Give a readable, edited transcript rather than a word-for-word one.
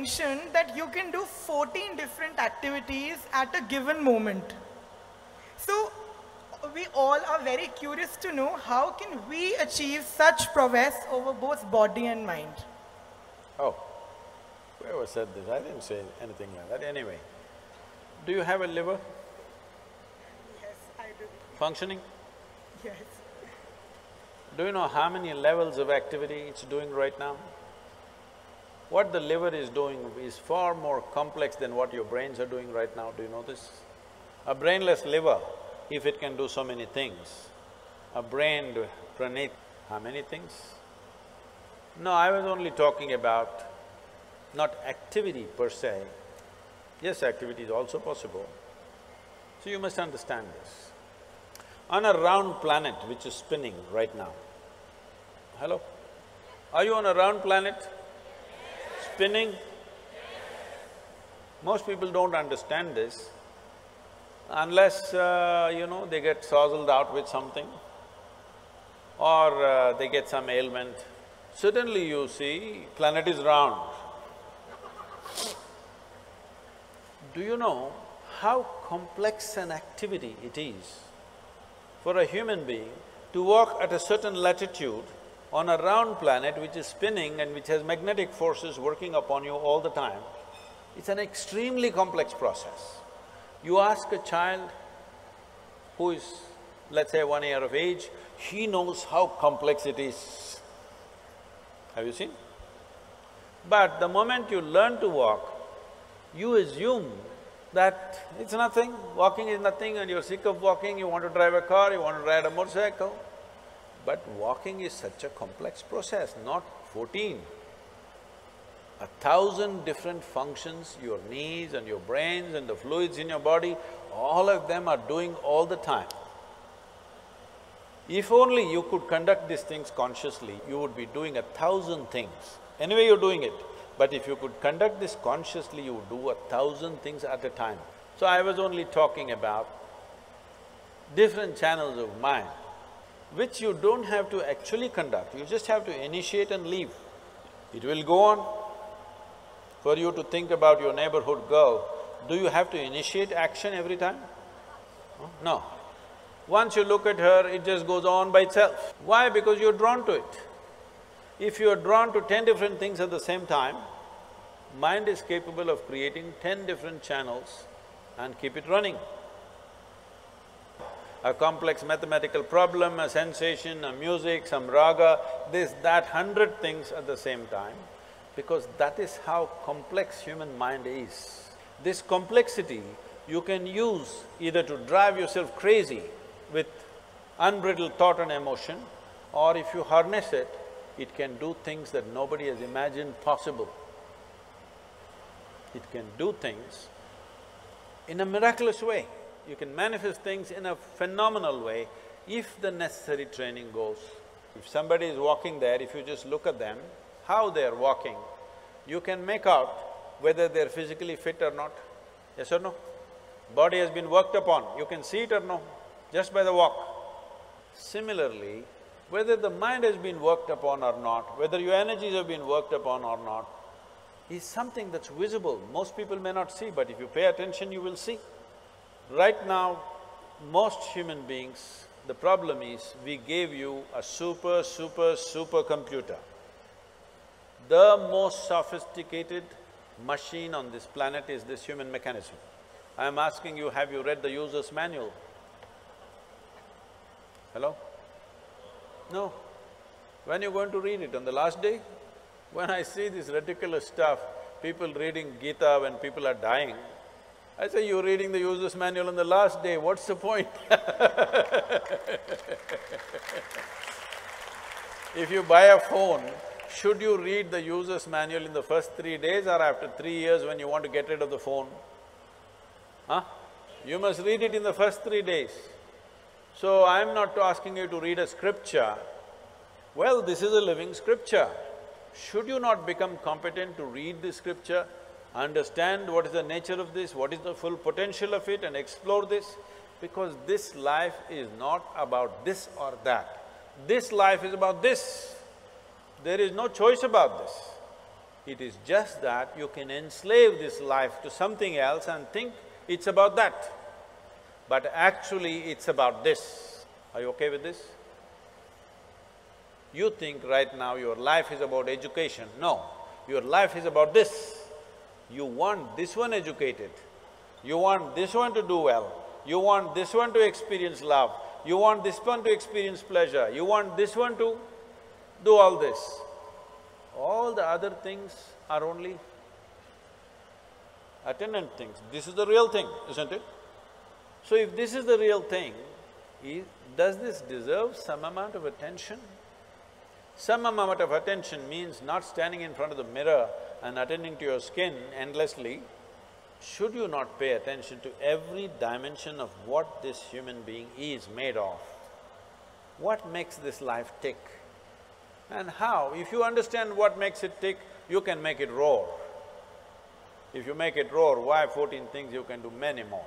mentioned that you can do 14 different activities at a given moment. So we all are very curious to know how can we achieve such prowess over both body and mind? Oh, whoever said this, I didn't say anything like that. Anyway, do you have a liver? Yes, I do. Functioning? Yes. Do you know how many levels of activity it's doing right now? What the liver is doing is far more complex than what your brains are doing right now, do you know this? A brainless liver, if it can do so many things, a brained Praneet, how many things? No, I was only talking about not activity per se. Yes, activity is also possible. So you must understand this. On a round planet which is spinning right now, hello? Are you on a round planet? Spinning? Most people don't understand this unless, they get sozzled out with something or they get some ailment. Suddenly you see, planet is round. Do you know how complex an activity it is for a human being to walk at a certain latitude on a round planet which is spinning and which has magnetic forces working upon you all the time? It's an extremely complex process. You ask a child who is, let's say, 1 year of age, he knows how complex it is. Have you seen? But the moment you learn to walk, you assume that it's nothing, walking is nothing and you're sick of walking, you want to drive a car, you want to ride a motorcycle. But walking is such a complex process, not 14. 1,000 different functions, your knees and your brains and the fluids in your body, all of them are doing all the time. If only you could conduct these things consciously, you would be doing 1,000 things. Anyway, you're doing it. But if you could conduct this consciously, you would do 1,000 things at a time. So I was only talking about different channels of mind, which you don't have to actually conduct, you just have to initiate and leave. It will go on. For you to think about your neighborhood girl, do you have to initiate action every time? No. Once you look at her, it just goes on by itself. Why? Because you're drawn to it. If you're drawn to 10 different things at the same time, mind is capable of creating 10 different channels and keep it running. A complex mathematical problem, a sensation, a music, some raga, this, that, 100 things at the same time, because that is how complex human mind is. This complexity you can use either to drive yourself crazy with unbridled thought and emotion, or if you harness it, it can do things that nobody has imagined possible. It can do things in a miraculous way. You can manifest things in a phenomenal way if the necessary training goes. If somebody is walking there, if you just look at them, how they're walking, you can make out whether they're physically fit or not. Yes or no? Body has been worked upon, you can see it or no, just by the walk. Similarly, whether the mind has been worked upon or not, whether your energies have been worked upon or not, is something that's visible. Most people may not see, but if you pay attention, you will see. Right now, most human beings, the problem is we gave you a super computer. The most sophisticated machine on this planet is this human mechanism. I am asking you, have you read the user's manual? Hello? No. When you're going to read it? On the last day? When I see this ridiculous stuff, people reading Gita when people are dying, I say, you're reading the user's manual on the last day, what's the point? If you buy a phone, should you read the user's manual in the first 3 days or after 3 years when you want to get rid of the phone? Huh? You must read it in the first 3 days. So I'm not asking you to read a scripture. Well, this is a living scripture. Should you not become competent to read this scripture, understand what is the nature of this, what is the full potential of it and explore this? Because this life is not about this or that. This life is about this. There is no choice about this. It is just that you can enslave this life to something else and think it's about that. But actually it's about this. Are you okay with this? You think right now your life is about education. No, your life is about this. You want this one educated, you want this one to do well, you want this one to experience love, you want this one to experience pleasure, you want this one to do all this. All the other things are only attendant things. This is the real thing, isn't it? So if this is the real thing, does this deserve some amount of attention? Some amount of attention means not standing in front of the mirror and attending to your skin endlessly. Should you not pay attention to every dimension of what this human being is made of? What makes this life tick? And how? If you understand what makes it tick, you can make it roar. If you make it roar, why 14 things? You can do many more.